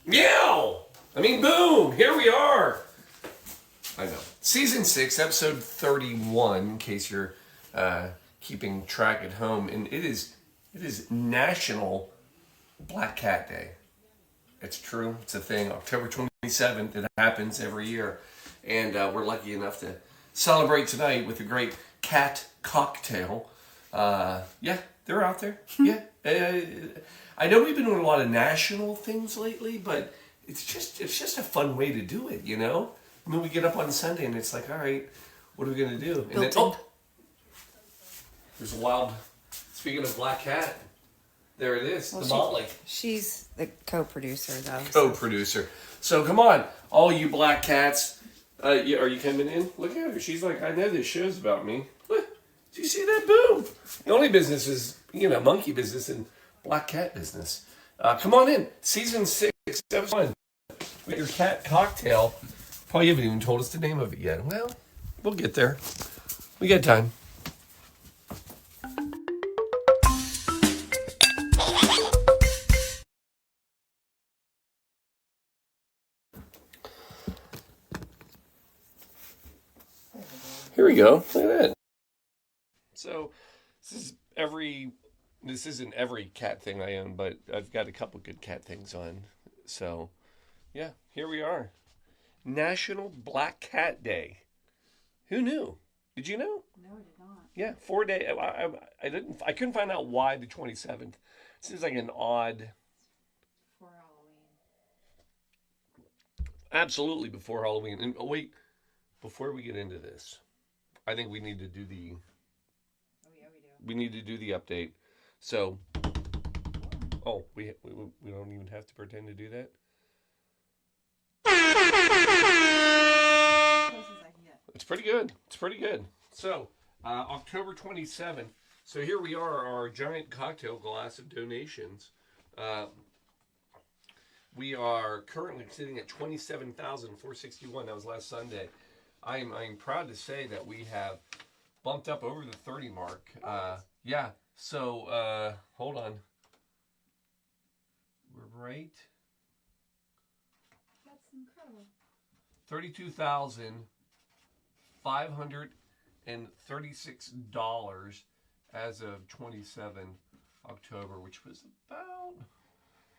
Meow! I mean, boom! Here we are! I know. Season 6, episode 31, in case you're keeping track at home. And it is National Black Cat Day. It's true. It's a thing. October 27th. It happens every year. And we're lucky enough to celebrate tonight with a great cat cocktail. Yeah, they're out there. Yeah. I know we've been doing a lot of national things lately, but it's just a fun way to do it, you know? I mean, we get up on Sunday and it's like, all right, what are we going to do? And then, there's a wild, speaking of Black Cat, there it is, the Molly. She's the co-producer, though. Co-producer. So come on, all you black cats. Are you coming in? Look at her. She's like, I know this show's about me. What? Do you see that? Boom. The only business is, monkey business and black cat business. Come on in. Season 6, episode 1. With your cat cocktail. Probably haven't even told us the name of it yet. Well, we'll get there. We got time. Here we go. Look at that. So, this isn't every cat thing I own, but I've got a couple good cat things on. So, yeah, here we are. National Black Cat Day. Who knew? Did you know? No, I did not. Yeah, 4 days. I couldn't find out why the 27th. Seems like an odd. For Halloween. Absolutely before Halloween. And wait, before we get into this, I think we need to do the. Oh yeah, we do. We need to do the update. So. Oh, we don't even have to pretend to do that. It's pretty good. It's pretty good. So, October 27th. So here we are, our giant cocktail glass of donations. We are currently sitting at 27,461. That was last Sunday. I'm proud to say that we have bumped up over the 30 mark. Yeah. So, hold on. We're right. That's incredible. $32,536 as of 27 October, which was about,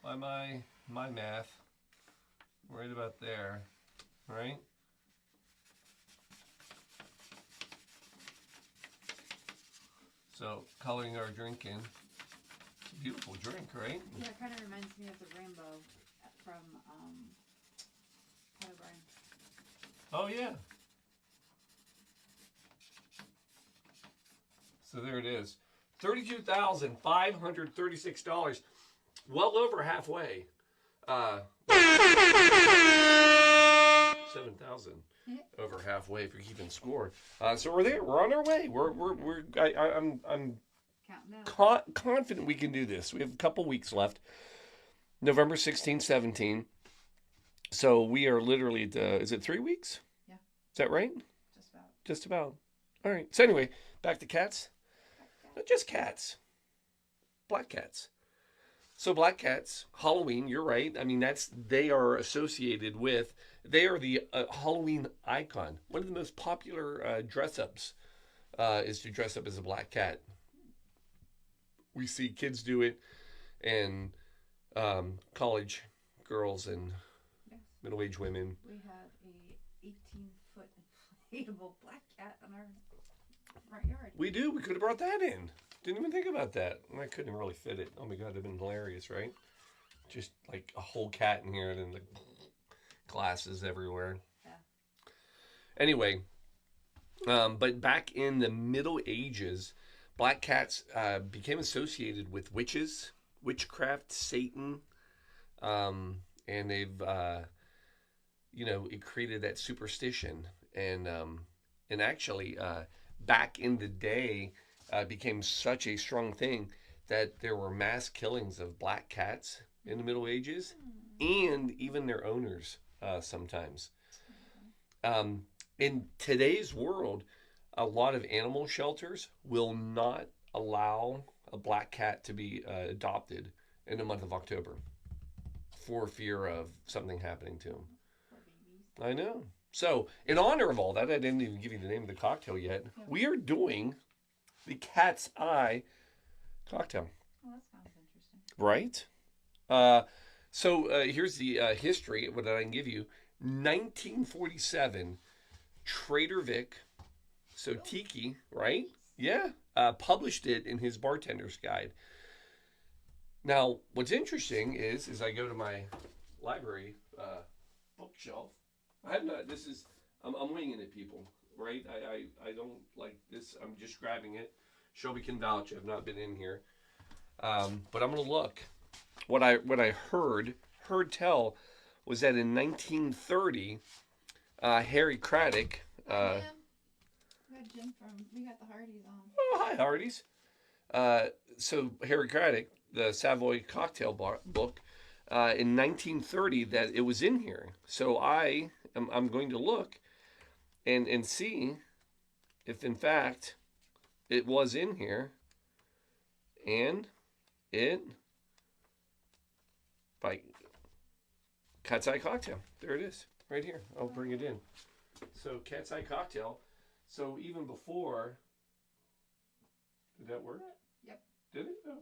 by my math, right about there, right? So, coloring our drink in. It's a beautiful drink, right? Yeah, it kind of reminds me of the rainbow from Pot O'Brien. Oh, yeah. So there it is. $32,536. Well over halfway. 7,000 over halfway if you're keeping score. So we're there. We're on our way. I'm confident we can do this. We have a couple weeks left. November 16, 17. So we are literally at, is it 3 weeks? Yeah. Is that right? Just about. Just about. All right. So anyway, back to cats. Not just cats. Black cats. So black cats, Halloween, you're right. I mean, they are associated with, they are the Halloween icon. One of the most popular dress-ups is to dress up as a black cat. We see kids do it, and college girls and middle-aged women. We have a 18-foot inflatable black cat on our front yard. We do. We could have brought that in. Didn't even think about that. I couldn't really fit it. Oh my God, it'd been hilarious, right? Just like a whole cat in here and then the glasses everywhere. Yeah. Anyway, but back in the Middle Ages, black cats became associated with witches, witchcraft, Satan, and they've, it created that superstition. And actually, back in the day, became such a strong thing that there were mass killings of black cats in the Middle Ages, and even their owners sometimes. In today's world, a lot of animal shelters will not allow a black cat to be adopted in the month of October for fear of something happening to him. Poor babies. I know. So, in honor of all that, I didn't even give you the name of the cocktail yet. Yeah. We are doing the Cat's Eye cocktail. Well, that sounds interesting. Right? Here's the history, what I can give you. 1947, Trader Vic, so Tiki, right? Yeah, published it in his bartender's guide. Now, what's interesting is I go to my library bookshelf. I'm winging it, people, right? I don't like this. I'm just grabbing it. Shelby can vouch. I've not been in here. But I'm going to look. What I heard tell was that in 1930, Harry Craddock. We got Jim we got the Hardys on. Oh, hi, Hardys. So Harry Craddock, the Savoy cocktail book, in 1930, that it was in here. So I'm going to look and see if, in fact, it was in here. And by Cat's Eye Cocktail. There it is, right here. I'll bring it in. So Cat's Eye Cocktail. So even before, did that work? Yep. Did it? Oh.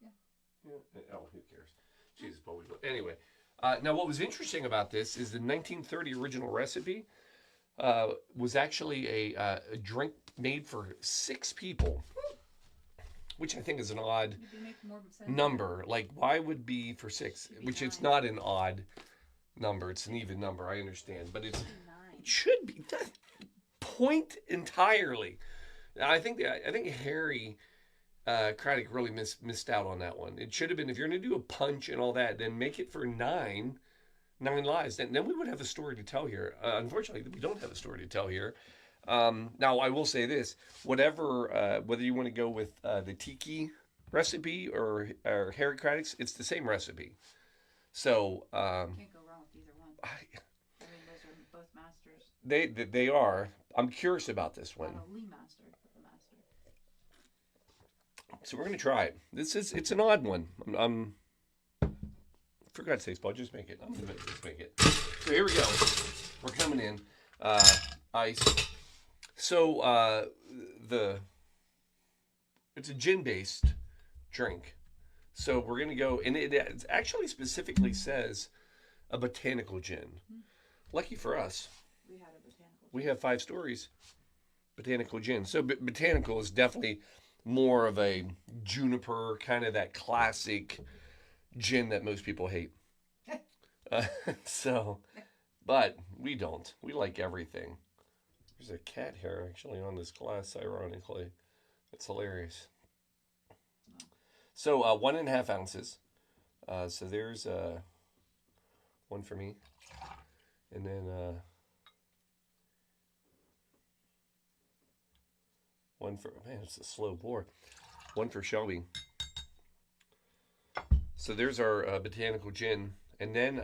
Yeah. Oh, who cares? Jesus, but anyway. Now, what was interesting about this is the 1930 original recipe was actually a drink made for 6 people. Which I think is an odd number. Like, why would be for 6? Which 9. It's not an odd number. It's an even number. I understand, but it should be that point entirely. I think Harry Craddock really missed out on that one. It should have been, if you're going to do a punch and all that, then make it for 9 lives. Then we would have a story to tell here. Unfortunately, we don't have a story to tell here. Now, I will say this, whether you want to go with the Tiki recipe or Harry Craddock's, it's the same recipe. So, can't go wrong with either one. I mean, those are both masters. They are. I'm curious about this one. Lee master, but the master. So we're going to try it. It's an odd one. For God's sakes, Paul, just make it. I'm going to just make it. So here we go. We're coming in. Ice. So it's a gin-based drink. So we're going to go, and it actually specifically says a botanical gin. Mm-hmm. Lucky for us. We had a botanical. We have 5 stories. Botanical gin. So botanical is definitely more of a juniper, kind of that classic gin that most people hate. But we don't. We like everything. There's a cat hair actually on this glass, ironically. It's hilarious. So 1.5 ounces. So there's one for me. And then one for, man, it's a slow pour. One for Shelby. So there's our botanical gin. And then,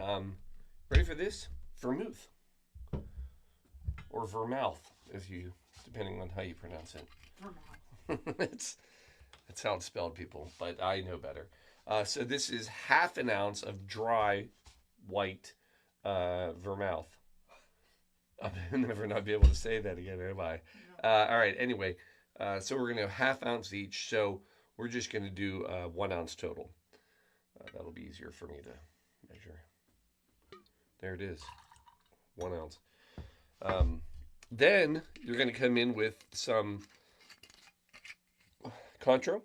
ready for this? Vermouth. Or Vermouth, depending on how you pronounce it. Vermouth. That's how it's spelled, people, but I know better. So this is 1/2 ounce of dry white Vermouth. I'll never not be able to say that again, am I? No. All right, anyway, so we're going to have 1/2 ounce each, so we're just going to do 1 ounce total. That'll be easier for me to measure. There it is, 1 ounce. Then you're going to come in with some Cointreau.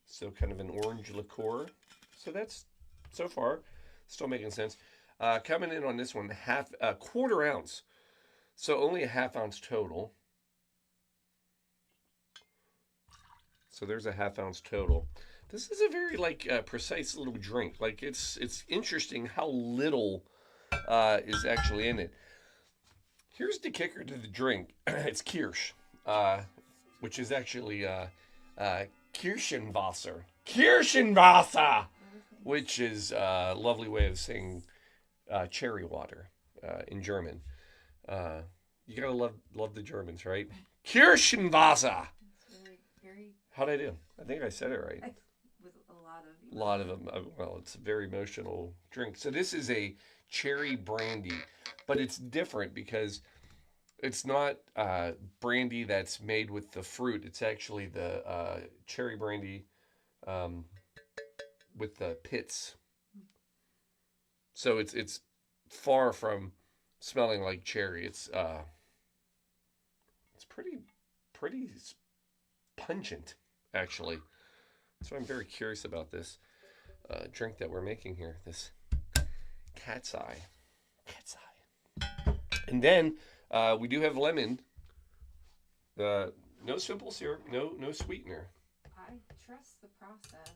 So kind of an orange liqueur. So that's, so far, still making sense. Coming in on this one, 1/4 ounce. So only a 1/2 ounce total. So there's a 1/2 ounce total. This is a very precise little drink. Like it's interesting how little is actually in it. Here's the kicker to the drink. It's Kirsch, which is actually Kirschenwasser. Kirschenwasser, which is a lovely way of saying cherry water in German. You gotta love the Germans, right? Kirschenwasser. It's very, very. How'd I do? I think I said it right. With a lot of A lot of them. Well, it's a very emotional drink. So this is a cherry brandy, but it's different because it's not brandy that's made with the fruit. It's actually the cherry brandy with the pits. So it's far from smelling like cherry. It's pretty pungent, actually. So I'm very curious about this drink that we're making here. This cat's eye. Cat's eye. And then we do have lemon. No simple syrup. No sweetener. I trust the process.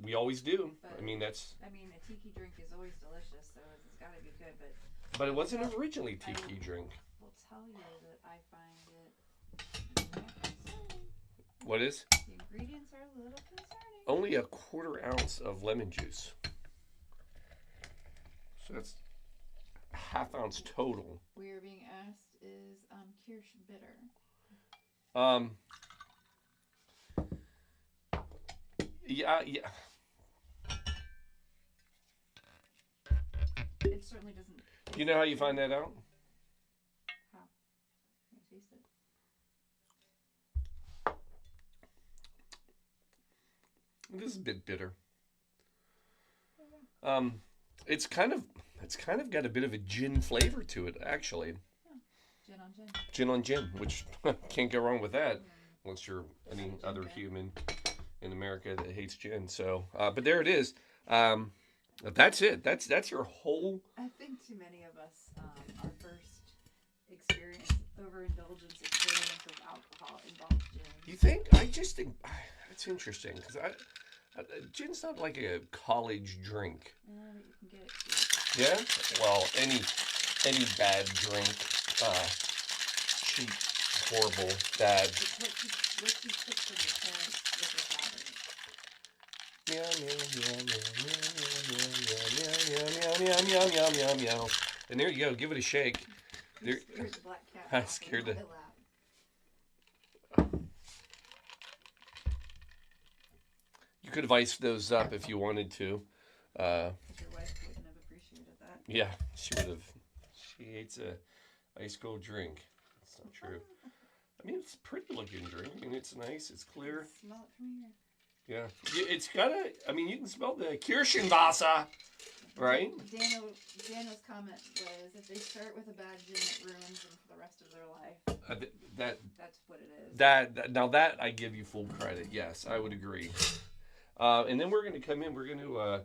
We always do. But, I mean, a tiki drink is always delicious, so it's got to be good. But it wasn't originally tiki drink. I will tell you that I find it concerning. What is? The ingredients are a little concerning. Only a 1/4 ounce of lemon juice. So that's a 1/2 ounce total. We are being asked, is Kirsch bitter? Yeah. It certainly doesn't. You know how you find that out? How? Can I taste it? This is a bit bitter. It's kind of got a bit of a gin flavor to it, actually. Yeah. Gin on gin. Gin on gin, which can't go wrong with that, unless you're any other human in America that hates gin. So, but there it is. That's it. That's your whole. I think too many of us, our first overindulgence experience of alcohol involves gin. You think? I just think that's interesting because gin's not like a college drink. But you can get it cheap. Yeah. Well, any bad drink, cheap, horrible, bad. It's what you took from your parents with your father. Meow. And there you go. Give it a shake. You scared the black cat. I scared the. You could have iced those up if you wanted to. Your wife wouldn't have appreciated that. Yeah, she would have. She hates a ice cold drink. That's not true. I mean, it's a pretty looking drink. I mean, it's nice. It's clear. Smell it from here. Yeah, it's got a. I mean, you can smell the Kirschenwasser, right? Daniel's comment was, if they start with a bad gin, it ruins them for the rest of their life. That's what it is. Now that I give you full credit. Yes, I would agree. And then we're going to come in. We're going to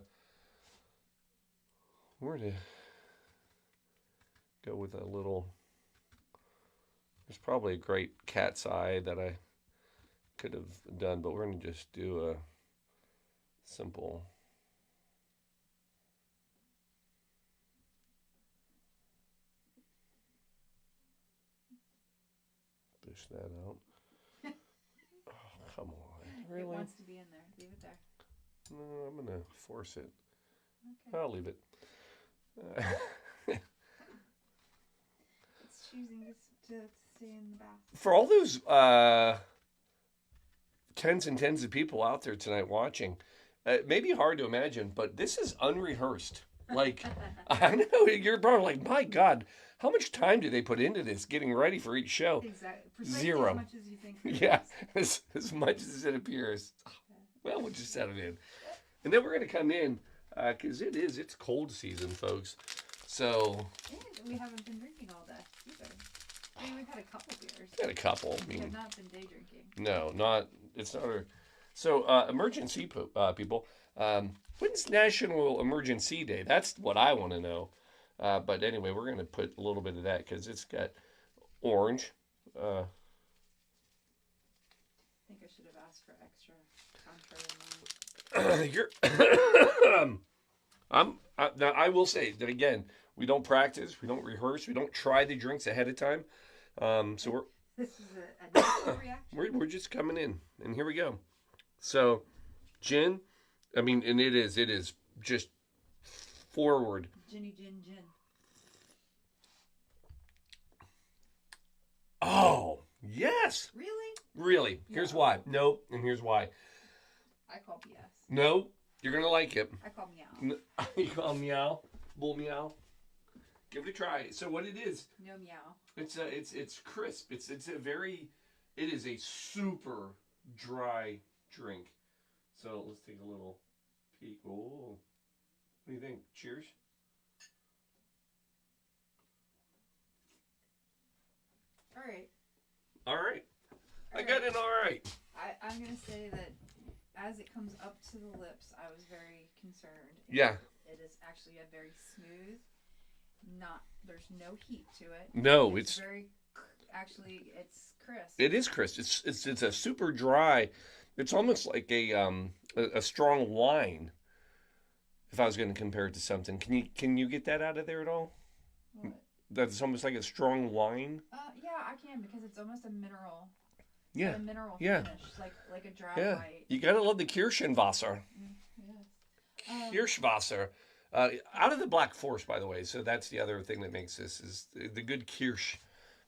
go with a little. There's probably a great cat's eye that I could have done, but we're going to just do a simple. Push that out. Oh, come on. Really? It wants to be in there. Leave it there. No, I'm going to force it. Okay. I'll leave it. It's choosing to stay in the bath. For all those tens and tens of people out there tonight watching, it may be hard to imagine, but this is unrehearsed. Like, I know you're probably like, my God, how much time do they put into this, getting ready for each show? Exactly. Precisely 0. as much as you think. Yeah, as much as it appears. Well, we'll just set it in. And then we're going to come in, because it's cold season, folks. So. And we haven't been drinking all that either. I mean, we've had a couple beers. Had a couple. I mean, We have not been day drinking. No, it's not. So, emergency people. When's National Emergency Day? That's what I want to know. But anyway, we're going to put a little bit of that because it's got orange. I think I should have asked for extra Cointreau in mine. Now, I will say that again, we don't practice, we don't rehearse, we don't try the drinks ahead of time. So This is a natural reaction. we're just coming in, and here we go. So, gin, I mean, and it is just forward. Ginny gin gin. Oh, yes. Really? Really. Here's why. No, and here's why. I call BS. No, You're gonna like it. I call meow. You call meow, bull meow. Give it a try. So what it is? No meow. It's crisp. It is a super dry drink. So let's take a little peek. Oh, what do you think? Cheers. All right. All right. I got it all right. I'm going to say that as it comes up to the lips, I was very concerned. Yeah. It is actually a very smooth, there's no heat to it. No, it's very, actually, it's crisp. It is crisp. It's a super dry, it's almost like a strong wine. If I was going to compare it to something. Can you get that out of there at all? What? That's almost like a strong wine? Yeah, I can because it's almost a mineral. Yeah. A mineral Yeah. finish, like a dry white. You gotta love the Kirschenwasser. Yes. Kirschwasser. Out of the Black Forest, by the way. So that's the other thing that makes this is the good Kirsch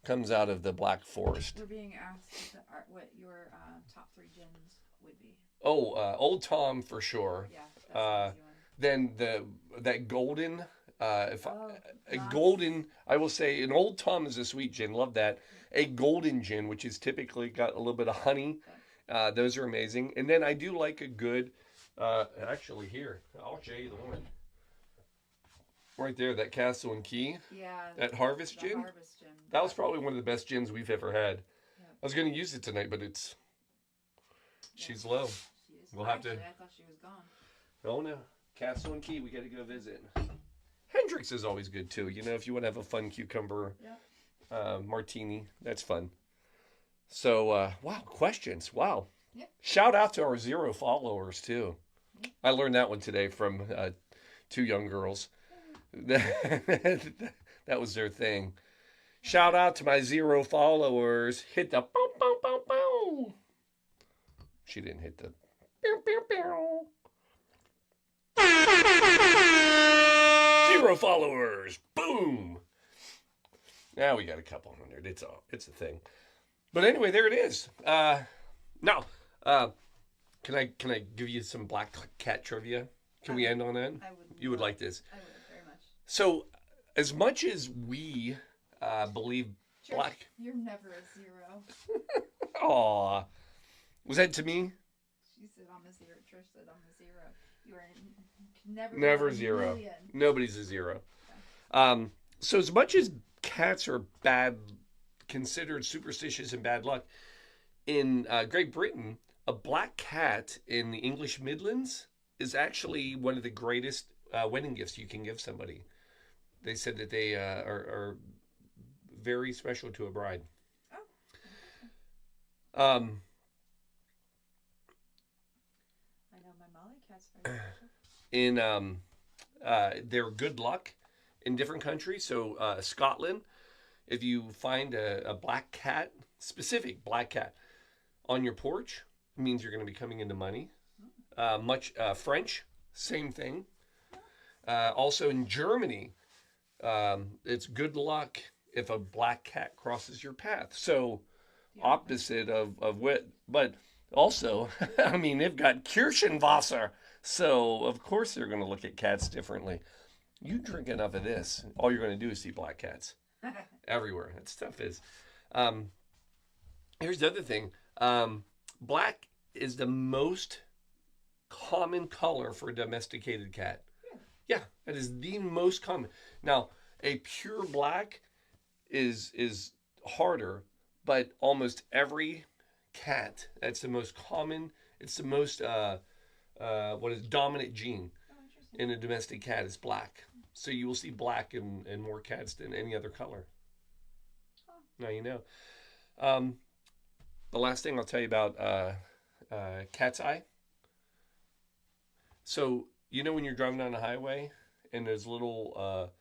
comes out of the Black Forest. We're being asked what your top 3 gins would be. Oh, Old Tom for sure. Yeah, that's an easy one. Then that golden. A nice. golden, I will say, an Old Tom is a sweet gin. Love that. A golden gin, which is typically got a little bit of honey. Those are amazing. And then I do like a good, actually here, I'll show you the one. Right there, that Castle and Key. Yeah. That Harvest gin. Harvest gin. That was probably one of the best gins we've ever had. Yeah. I was going to use it tonight, but she's low. She is. We'll have to. I thought she was gone. Oh no, Castle and Key. We got to go visit. Hendrix is always good too. You know, if you want to have a fun cucumber martini, that's fun. So, wow, questions. Wow. Yep. Shout out to our 0 followers too. Yep. I learned that one today from 2 young girls. That was their thing. Shout out to my 0 followers. Hit the bow, bow, bow, bow. She didn't hit the bow, bow, bow. 0 followers. Boom. Now we got a couple hundred. It's a thing. But anyway, there it is. Now, can I give you some black cat trivia? Can we end on that? I would. You would like this. I would very much. So, as much as we believe Trish, black. You're never a 0. Aw, was that to me? She said I'm a 0. Trish said I'm a 0. You are Never a 0. million. Nobody's a 0. Okay. So as much as cats are considered superstitious and bad luck, in Great Britain, a black cat in the English Midlands is actually one of the greatest wedding gifts you can give somebody. They said that they are very special to a bride. Oh. I know my Molly cat's very special. They're good luck in different countries. So Scotland, if you find a black cat, specific black cat, on your porch, it means you're going to be coming into money. French, same thing. Also in Germany, it's good luck if a black cat crosses your path. So opposite of what, but also, I mean, they've got Kirschenwasser. So of course they're going to look at cats differently. You drink enough of this, all you're going to do is see black cats everywhere. That stuff is. Here's the other thing. Black is the most common color for a domesticated cat. Yeah, that is the most common. Now, a pure black is harder, but almost every cat, that's the most common, it's the most dominant gene in a domestic cat is black. So you will see black in more cats than any other color. Now you know. The last thing I'll tell you about cat's eye. So, you know when you're driving down the highway and there's little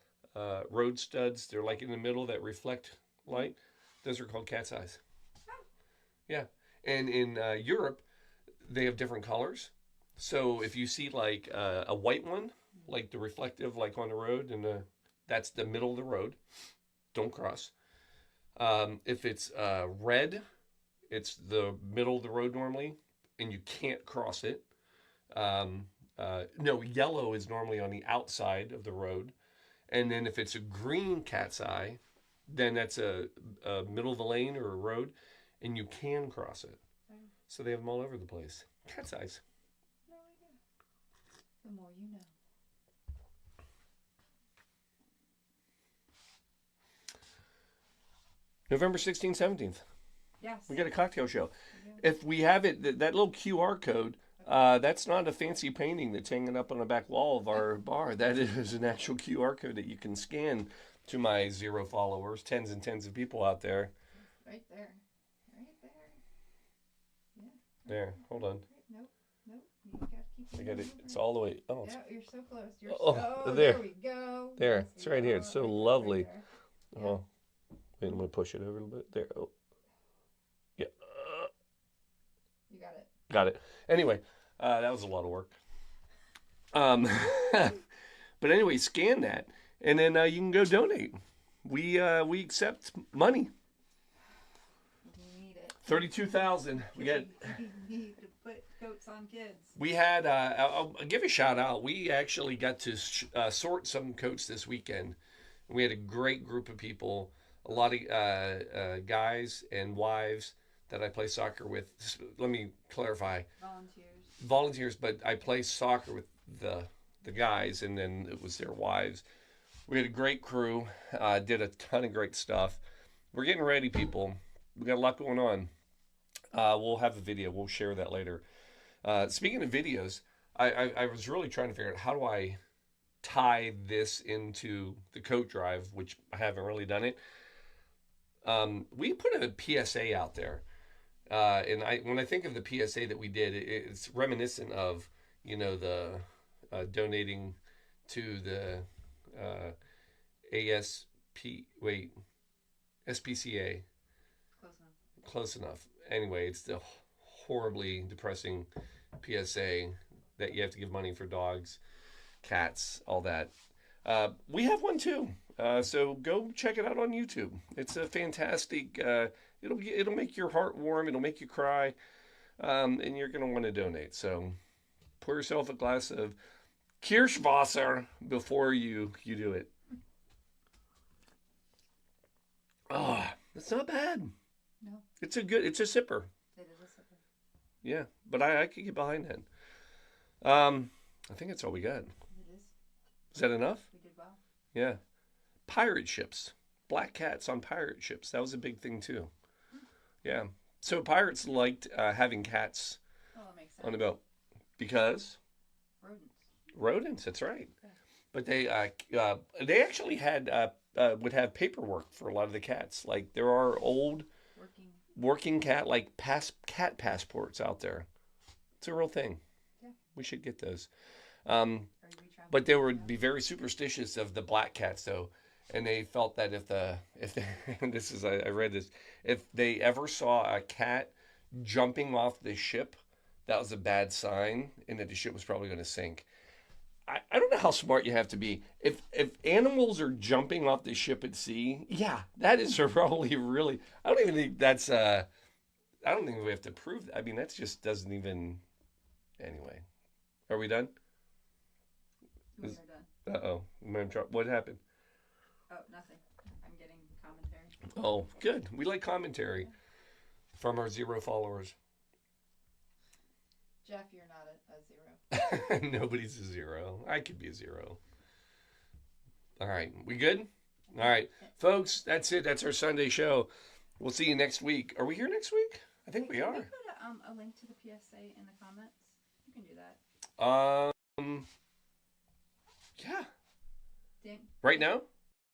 road studs, they're like in the middle that reflect light? Those are called cat's eyes. Yeah. And in Europe, they have different colors. So if you see like a white one, like the reflective, like on the road, and that's the middle of the road, don't cross. If it's red, it's the middle of the road normally, and you can't cross it. no, yellow is normally on the outside of the road. And then if it's a green cat's eye, then that's a middle of the lane or a road, and you can cross it. So they have them all over the place. Cat's eyes. No idea. The more you know. November 16th, 17th. Yes. We got a cocktail show. If we have it, that little QR code, that's not a fancy painting that's hanging up on the back wall of our bar. That is an actual QR code that you can scan to my 0 followers, tens and tens of people out there. Right there. Right there. Yeah. Right there. Hold on. Nope. Nope. You gotta keep I got it. It's all the way. Oh, yeah, you're so close. there we go. There. It's right here. It's so lovely. Right yeah. Oh, wait, I'm going to push it over a little bit. There. Oh. Yeah. You got it. Got it. Anyway, that was a lot of work. But anyway, scan that, and then you can go donate. We accept money. We need it. 32,000. We got. We need to put coats on kids. We had. I'll give a shout out. We actually got to sort some coats this weekend. We had a great group of people. A lot of guys and wives that I play soccer with. Let me clarify. Volunteers, but I play soccer with the guys, and then it was their wives. We had a great crew. Did a ton of great stuff. We're getting ready, people. We got a lot going on. We'll have a video. We'll share that later. Speaking of videos, I was really trying to figure out how do I tie this into the coat drive, which I haven't really done it. We put a PSA out there. And when I think of the PSA that we did, it's reminiscent of, the donating to the SPCA. Close enough. Anyway, it's the horribly depressing PSA that you have to give money for dogs, cats, all that. We have one too. So go check it out on YouTube. It's a fantastic. It'll make your heart warm. It'll make you cry, and you're gonna want to donate. So pour yourself a glass of Kirschwasser before you do it. Oh, it's not bad. No. It's a sipper. It is a sipper. Yeah, but I could get behind that. I think that's all we got. It is. Is that enough? We did well. Yeah. Pirate ships. Black cats on pirate ships. That was a big thing too. Yeah. So pirates liked having cats that makes sense. on the boat because rodents. That's right. Okay. But they actually had would have paperwork for a lot of the cats. Like there are old working cat cat passports out there. It's a real thing. Yeah. We should get those. But they would be very superstitious of the black cats though. And they felt that if I read this, if they ever saw a cat jumping off the ship, that was a bad sign, and that the ship was probably going to sink. I don't know how smart you have to be. If animals are jumping off the ship at sea, yeah, that is probably really. I don't even think that's. I don't think we have to prove that. I mean, that just doesn't even. Anyway, are we done? We're done. What happened? Oh, nothing. I'm getting commentary. Oh, good. We like commentary from our 0 followers. Jeff, you're not a 0. Nobody's a 0. I could be a 0. All right. We good? All right. Folks, that's it. That's our Sunday show. We'll see you next week. Are we here next week? I think we are. Can we put a link to the PSA in the comments? You can do that. Yeah. Dan? Right now?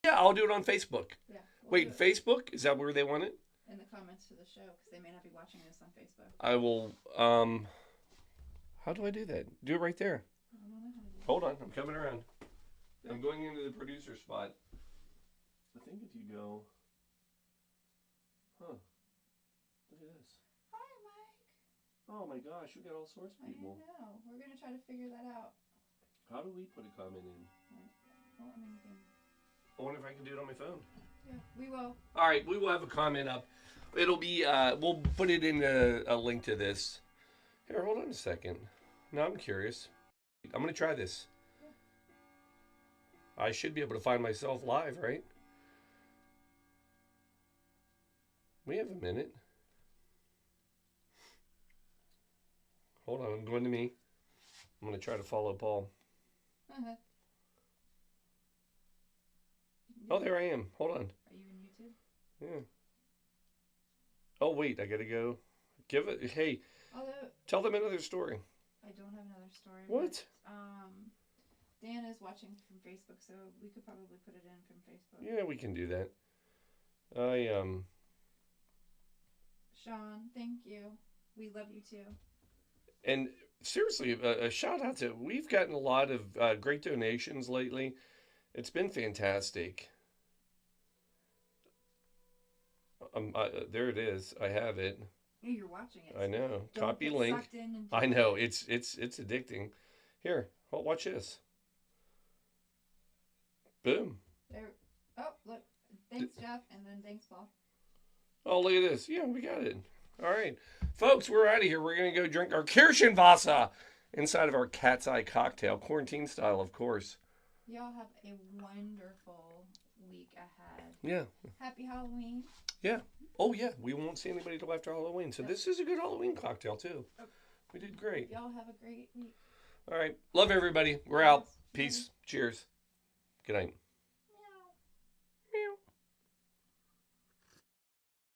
Yeah, I'll do it on Facebook. Yeah. Wait, Facebook? Is that where they want it? In the comments to the show, because they may not be watching this on Facebook. I will, how do I do that? Do it right there. I don't know how to do that. Hold on, I'm coming around. I'm going into the producer spot. I think if you go, look at this. Hi, Mike. Oh my gosh, we got all sorts of people. I know. We're going to try to figure that out. How do we put a comment in? Well, I mean, you can... I wonder if I can do it on my phone. Yeah, we will. All right, we will have a comment up. It'll be, we'll put it in a link to this. Here, hold on a second. Now I'm curious. I'm going to try this. I should be able to find myself live, right? We have a minute. Hold on, I'm going to me. I'm going to try to follow Paul. Uh-huh. Oh, there I am. Hold on. Are you in YouTube? Yeah. Oh, wait, I got to go. Give it. Hey, Although tell them another story. I don't have another story. What? But, Dan is watching from Facebook, so we could probably put it in from Facebook. Yeah, we can do that. Sean, thank you. We love you too. And seriously, a shout out to, we've gotten a lot of great donations lately. It's been fantastic. There it is. I have it. Yeah, you're watching it. I know. Don't Copy get link. sucked in and I know. It's addicting. Here, watch this. Boom. There. Oh, look. Thanks, Jeff, and then thanks, Paul. Oh, look at this. Yeah, we got it. All right. Folks, we're out of here. We're going to go drink our Kirschenwasser inside of our cat's eye cocktail. Quarantine style, of course. Y'all have a wonderful week ahead. Yeah. Happy Halloween. Yeah. Oh, yeah. We won't see anybody till after Halloween. So this is a good Halloween cocktail, too. We did great. Y'all have a great week. All right. Love everybody. We're out. Peace. Cheers. Good night.